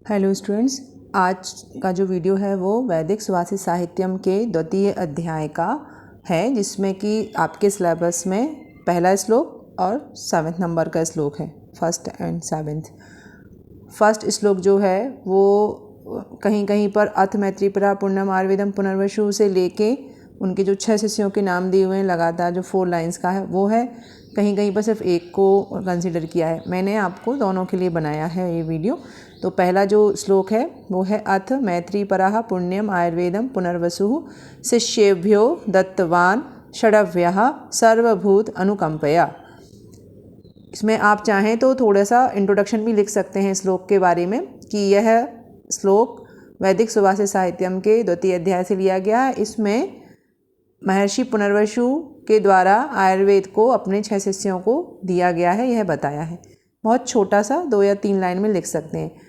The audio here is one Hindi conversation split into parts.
हेलो स्टूडेंट्स, आज का जो वीडियो है वो वैदिक सुभाषित साहित्यम के द्वितीय अध्याय का है, जिसमें कि आपके सिलेबस में पहला श्लोक और 7वें नंबर का श्लोक है। First and 7th। फर्स्ट श्लोक जो है वो कहीं कहीं पर अथ मैत्रीपरा पुण्यम आयुर्वेदम पुनर्वसु से लेके उनके जो 6 शिष्यों के नाम दिए हुए हैं लगातार, जो 4 लाइन्स का है वो है। कहीं कहीं पर सिर्फ एक को कंसीडर किया है। मैंने आपको दोनों के लिए बनाया है ये वीडियो। तो पहला जो श्लोक है वो है अथ मैत्रीपरा पुण्यम आयुर्वेदम पुनर्वसु शिष्येभ्यो दत्तवान षडव्यः सर्वभूत अनुकंपया। इसमें आप चाहें तो थोड़ा सा इंट्रोडक्शन भी लिख सकते हैं श्लोक के बारे में कि यह श्लोक वैदिक सुभाषित साहित्यम के द्वितीय अध्याय से लिया गया है। इसमें महर्षि पुनर्वसु के द्वारा आयुर्वेद को अपने 6 शिष्यों को दिया गया है, यह बताया है। बहुत छोटा सा 2 या 3 लाइन में लिख सकते हैं।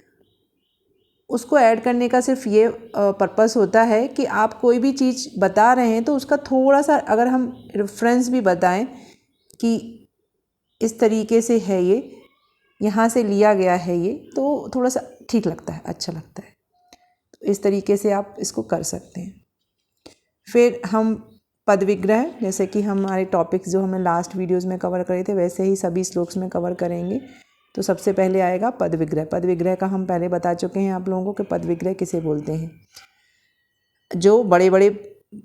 उसको ऐड करने का सिर्फ ये पर्पस होता है कि आप कोई भी चीज़ बता रहे हैं तो उसका थोड़ा सा अगर हम रेफरेंस भी बताएं कि इस तरीके से है, ये यहाँ से लिया गया है, ये तो थोड़ा सा ठीक लगता है, अच्छा लगता है। तो इस तरीके से आप इसको कर सकते हैं। फिर हम पद विग्रह, जैसे कि हमारे टॉपिक्स जो हमने लास्ट वीडियोस में कवर करे थे वैसे ही सभी श्लोक्स में कवर करेंगे। तो सबसे पहले आएगा पद विग्रह। पद विग्रह का हम पहले बता चुके हैं आप लोगों को कि पद विग्रह किसे बोलते हैं। जो बड़े बड़े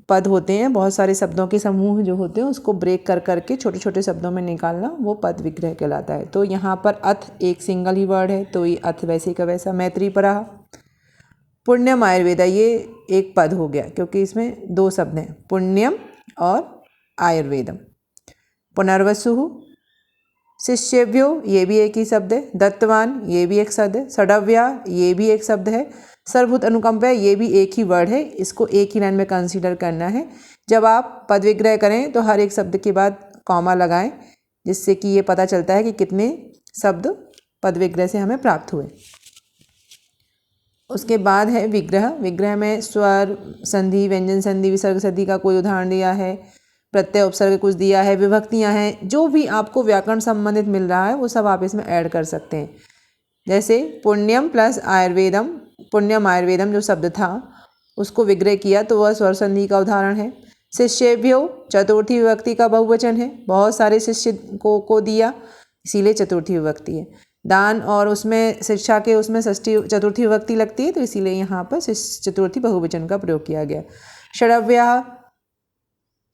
पद होते हैं, बहुत सारे शब्दों के समूह जो होते हैं, उसको ब्रेक कर करके छोटे छोटे शब्दों में निकालना, वो पद विग्रह कहलाता है। तो यहाँ पर अथ एक सिंगल ही वर्ड है, तो ये अथ वैसे का वैसा। मैत्रीपरा पुण्यम आयुर्वेदा, ये एक पद हो गया क्योंकि इसमें 2 शब्द हैं, पुण्यम और आयुर्वेदम। पुनर्वसु शिष्येभ्यो, ये भी एक ही शब्द है। दत्तवान, ये भी एक शब्द है। षडव्या, ये भी एक शब्द है। सर्वभूत अनुकंपा, ये भी एक ही वर्ड है। इसको एक ही लाइन में कंसीडर करना है। जब आप पद विग्रह करें तो हर एक शब्द के बाद कॉमा लगाएं, जिससे कि ये पता चलता है कि कितने शब्द पद विग्रह से हमें प्राप्त हुए। उसके बाद है विग्रह। विग्रह में स्वर संधि, व्यंजन संधि, विसर्ग संधि का कोई उदाहरण दिया है, प्रत्यय उपसर्ग कुछ दिया है, विभक्तियां हैं, जो भी आपको व्याकरण संबंधित मिल रहा है वो सब आप इसमें ऐड कर सकते हैं। जैसे पुण्यम प्लस आयुर्वेदम, पुण्यम आयुर्वेदम जो शब्द था उसको विग्रह किया तो वह स्वर संधि का उदाहरण है। शिष्येभ्यो चतुर्थी विभक्ति का बहुवचन है, बहुत सारे शिष्य को दिया, इसीलिए चतुर्थी विभक्ति है। दान और उसमें शिक्षा के उसमें षष्ठी चतुर्थी विभक्ति लगती है, तो इसीलिए यहाँ पर चतुर्थी बहुवचन का प्रयोग किया गया। षडव्या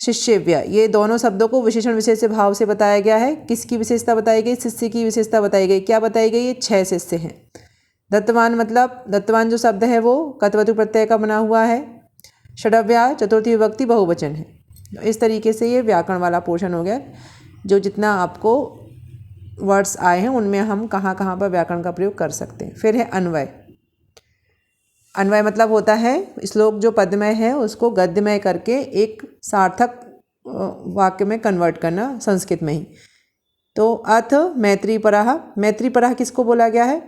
शिष्यव्या, ये दोनों शब्दों को विशेषण विशेष भाव से बताया गया है। किसकी विशेषता बताई गई? शिष्य की विशेषता बताई गई। क्या बताई गई? ये 6 शिष्य हैं। दत्तवान, मतलब दत्तवान जो शब्द है वो कत्वतु प्रत्यय का बना हुआ है। षडव्या चतुर्थी विभक्ति बहुवचन है। इस तरीके से ये व्याकरण वाला पोर्शन हो गया। जो जितना आपको वर्ड्स आए हैं उनमें हम कहाँ कहाँ पर व्याकरण का प्रयोग कर सकते हैं। फिर है अन्वय। अन्वय मतलब होता है श्लोक जो पद्यमय है उसको गद्यमय करके एक सार्थक वाक्य में कन्वर्ट करना, संस्कृत में ही। तो अथ मैत्रीपरा, मैत्रीपरा किसको बोला गया है?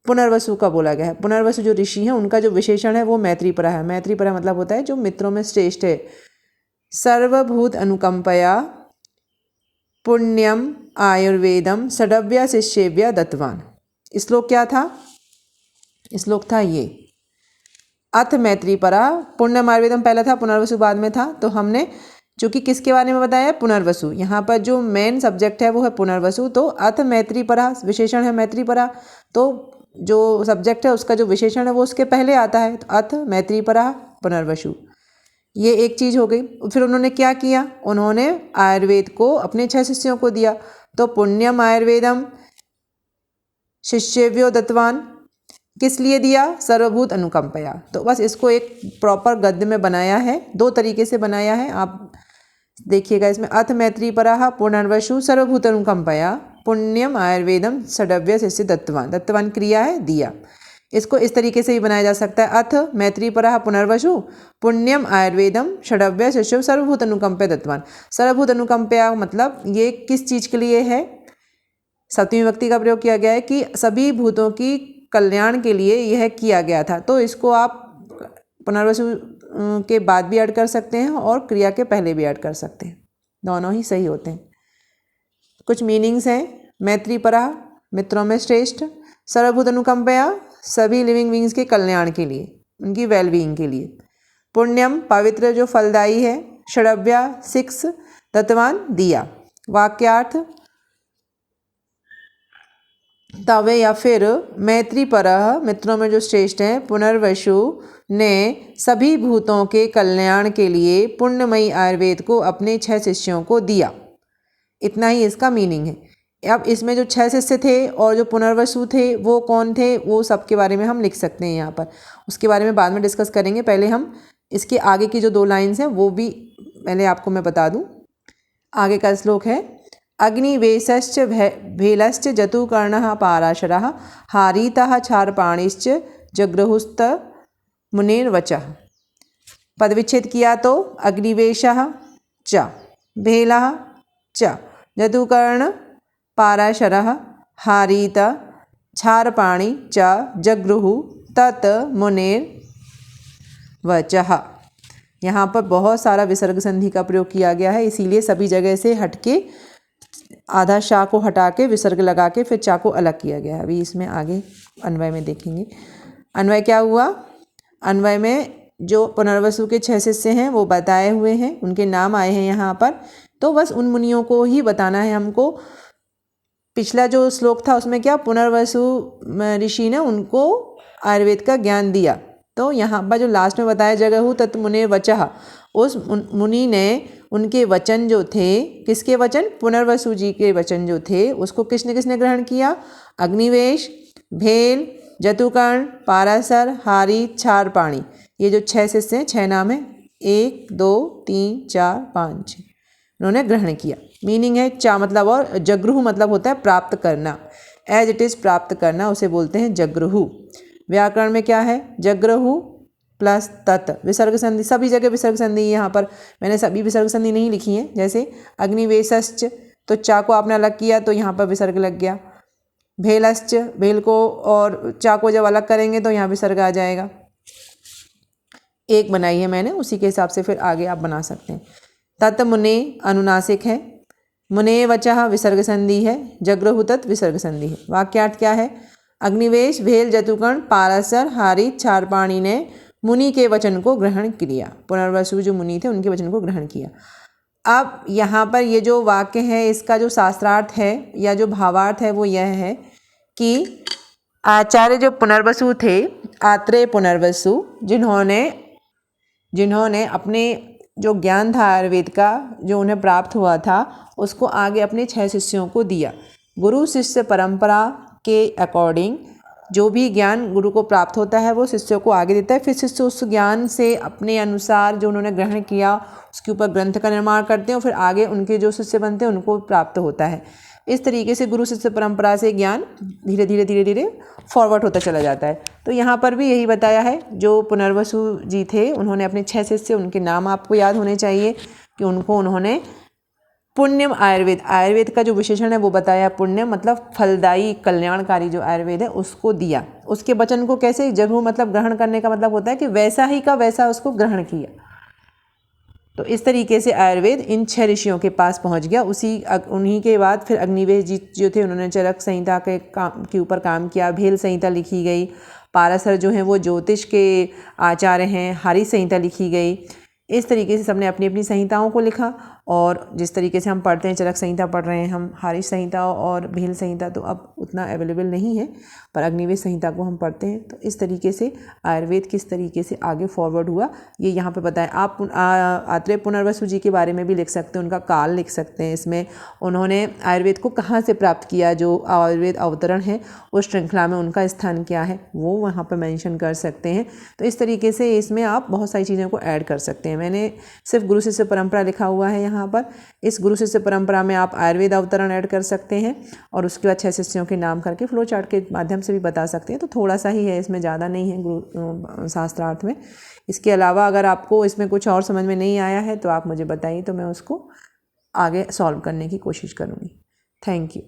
पुनर्वसु का बोला गया है। पुनर्वसु जो ऋषि हैं उनका जो विशेषण है वो मैत्रीपरा है। मैत्रीपरा मतलब होता है जो मित्रों में श्रेष्ठ है। सर्वभूत अनुकंपया पुण्यम आयुर्वेदम षडव्या शिष्येभ्य दत्तवान। श्लोक क्या था? श्लोक था ये, अथ मैत्रीपरा पुण्यम आयुर्वेदम पहला था, पुनर्वसु बाद में था। तो हमने चूँकि किसके बारे में बताया? पुनर्वसु। यहाँ पर जो मेन सब्जेक्ट है वो है पुनर्वसु। तो अथ मैत्रीपरा विशेषण है मैत्रीपरा, तो जो सब्जेक्ट है उसका जो विशेषण है वो उसके पहले आता है। तो अथ मैत्रीपरा पुनर्वसु, ये एक चीज़ हो गई। फिर उन्होंने क्या किया? उन्होंने आयुर्वेद को अपने 6 शिष्यों को दिया। तो पुण्यम आयुर्वेदम शिष्येभ्यो दत्तवान, किस लिए दिया? सर्वभूत अनुकंपया। तो बस इसको एक प्रॉपर गद्य में बनाया है, 2 तरीके से बनाया है। आप देखिएगा इसमें अथ मैत्रीपरा पुनर्वसु सर्वभूत अनुकंपया पुण्यम आयुर्वेदम षडव्य शिष्य दत्तवान, दत्तवान क्रिया है, दिया। इसको इस तरीके से भी बनाया जा सकता है, अथ मैत्रीपरा पुनर्वसु पुण्यम आयुर्वेदम षडव्य शिष्य सर्वभूत अनुकंपया दत्तवान। सर्वभूत अनुकंपया मतलब ये किस चीज़ के लिए है? सप्तमी विभक्ति का प्रयोग किया गया है कि सभी भूतों की कल्याण के लिए यह किया गया था। तो इसको आप पुनर्वसु के बाद भी ऐड कर सकते हैं और क्रिया के पहले भी ऐड कर सकते हैं, दोनों ही सही होते हैं। कुछ मीनिंग्स हैं। मैत्रीपरा मित्रों में श्रेष्ठ, सर्वभूत अनुकंपया, सभी लिविंग बींग्स के कल्याण के लिए, उनकी वेलबींग के लिए। पुण्यम, पवित्र जो फलदायी है। षडव्या, 6, तत्वान, दिया। वाक्यार्थ, तवे या फिर मैत्री परः, मित्रों में जो श्रेष्ठ हैं, पुनर्वसु ने सभी भूतों के कल्याण के लिए पुण्यमयी आयुर्वेद को अपने 6 शिष्यों को दिया। इतना ही इसका मीनिंग है। अब इसमें जो 6 शिष्य थे और जो पुनर्वसु थे वो कौन थे, वो सब के बारे में हम लिख सकते हैं यहाँ पर। उसके बारे में बाद में डिस्कस करेंगे। पहले हम इसके आगे की जो 2 लाइन्स हैं वो भी पहले आपको मैं बता दूँ। आगे का श्लोक है, अग्निवेशश्च भेलश्च जतुकर्णः पाराशरः हारीतः क्षारपाणिश्च जगृहुस्त मुनिर्वचः। पदविच्छेद किया तो अग्निवेशः च, भेलः च, जतुकर्ण पाराशरः हारीत क्षारपाणि च जगृहु तत् मुनिर्वचः। यहाँ पर बहुत सारा विसर्ग संधि का प्रयोग किया गया है, इसीलिए सभी जगह से हटके आधा शाह को हटा के विसर्ग लगा के फिर चा को अलग किया गया है। अभी इसमें आगे अन्वय में देखेंगे। अन्वय क्या हुआ, अन्वय में जो पुनर्वसु के 6 शिष्य हैं वो बताए हुए हैं, उनके नाम आए हैं यहाँ पर। तो बस उन मुनियों को ही बताना है हमको। पिछला जो श्लोक था उसमें क्या, पुनर्वसु ऋषि ने उनको आयुर्वेद का ज्ञान दिया। तो यहाँ पर जो लास्ट में बताया जगहु तत् मुनिर्वचः, उस मुनि ने उनके वचन जो थे, किसके वचन, पुनर्वसु जी के वचन जो थे, उसको किसने किसने ग्रहण किया, अग्निवेश, भेल, जतुकर्ण, पाराशर, हारी, क्षारपाणि, ये जो 6 शिष्य हैं, 6 नाम है, 1 2 3 4 5 6, उन्होंने ग्रहण किया। मीनिंग है चा मतलब और जगृहु मतलब होता है प्राप्त करना, एज इट इज़ प्राप्त करना, उसे बोलते हैं जगृहु। व्याकरण में क्या है, जगृहु प्लस तत्, विसर्ग संधि, सभी जगह विसर्ग संधि। यहाँ पर मैंने सभी विसर्ग संधि नहीं लिखी है, जैसे अग्निवेशश्च, तो चा को आपने अलग किया तो यहाँ पर विसर्ग लग गया। भेलश्च, भेल को और चा को जब अलग करेंगे तो यहाँ विसर्ग आ जाएगा। एक बनाई है मैंने, उसी के हिसाब से फिर आगे आप बना सकते हैं। तत् मुने अनुनासिक है, मुने वचः विसर्ग संधि है, जगृहु तत् विसर्ग संधि है। वाक्यार्थ क्या है, अग्निवेश, भेल, जतुकर्ण, पाराशर, हारी, क्षारपाणि ने मुनि के वचन को ग्रहण किया। पुनर्वसु जो मुनि थे उनके वचन को ग्रहण किया। अब यहाँ पर ये जो वाक्य है इसका जो शास्त्रार्थ है या जो भावार्थ है वो यह है कि आचार्य जो पुनर्वसु थे, आत्रेय पुनर्वसु, जिन्होंने अपने जो ज्ञान था आयुर्वेद का जो उन्हें प्राप्त हुआ था उसको आगे अपने 6 शिष्यों को दिया। गुरु शिष्य परंपरा के अकॉर्डिंग जो भी ज्ञान गुरु को प्राप्त होता है वो शिष्यों को आगे देता है। फिर शिष्य उस ज्ञान से अपने अनुसार जो उन्होंने ग्रहण किया उसके ऊपर ग्रंथ का निर्माण करते हैं और फिर आगे उनके जो शिष्य बनते हैं उनको प्राप्त होता है। इस तरीके से गुरु शिष्य परंपरा से ज्ञान धीरे धीरे फॉरवर्ड होता चला जाता है। तो यहाँ पर भी यही बताया है, जो पुनर्वसु जी थे उन्होंने अपने 6 शिष्य, उनके नाम आपको याद होने चाहिए कि उन्होंने पुण्यम आयुर्वेद का जो विशेषण है वो बताया। पुण्यम मतलब फलदायी कल्याणकारी जो आयुर्वेद है उसको दिया। उसके वचन को कैसे, जगहु मतलब ग्रहण करने का मतलब होता है कि वैसा ही का वैसा उसको ग्रहण किया। तो इस तरीके से आयुर्वेद इन 6 ऋषियों के पास पहुंच गया। उन्हीं के बाद फिर अग्निवेश जी जो थे उन्होंने चरक संहिता के ऊपर काम किया, भेल संहिता लिखी गई, पाराशर जो हैं वो ज्योतिष के आचार्य हैं, हारी संहिता लिखी गई। इस तरीके से सबने अपनी अपनी संहिताओं को लिखा। और जिस तरीके से हम पढ़ते हैं, चरक संहिता पढ़ रहे हैं हम, हारी संहिता और भेल संहिता तो अब उतना अवेलेबल नहीं है, पर अग्निवेश संहिता को हम पढ़ते हैं। तो इस तरीके से आयुर्वेद किस तरीके से आगे फॉरवर्ड हुआ ये यहाँ पे बताएं। आप आत्रेय पुनर्वसु जी के बारे में भी लिख सकते हैं, उनका काल लिख सकते हैं। इसमें उन्होंने आयुर्वेद को कहाँ से प्राप्त किया, जो आयुर्वेद अवतरण है उस श्रृंखला में उनका स्थान क्या है वो वहाँ पर मेंशन कर सकते हैं। तो इस तरीके से इसमें आप बहुत सारी चीज़ों को ऐड कर सकते हैं। मैंने सिर्फ गुरु शिष्य परंपरा लिखा हुआ है यहाँ पर। इस गुरु शिष्य परंपरा में आप आयुर्वेद अवतरण ऐड कर सकते हैं और उसके बाद 6 शिष्यों के नाम करके फ्लो चार्ट के माध्यम से भी बता सकते हैं। तो थोड़ा सा ही है, इसमें ज़्यादा नहीं है गुरु शास्त्रार्थ में। इसके अलावा अगर आपको इसमें कुछ और समझ में नहीं आया है तो आप मुझे बताइए, तो मैं उसको आगे सॉल्व करने की कोशिश करूँगी। Thank you.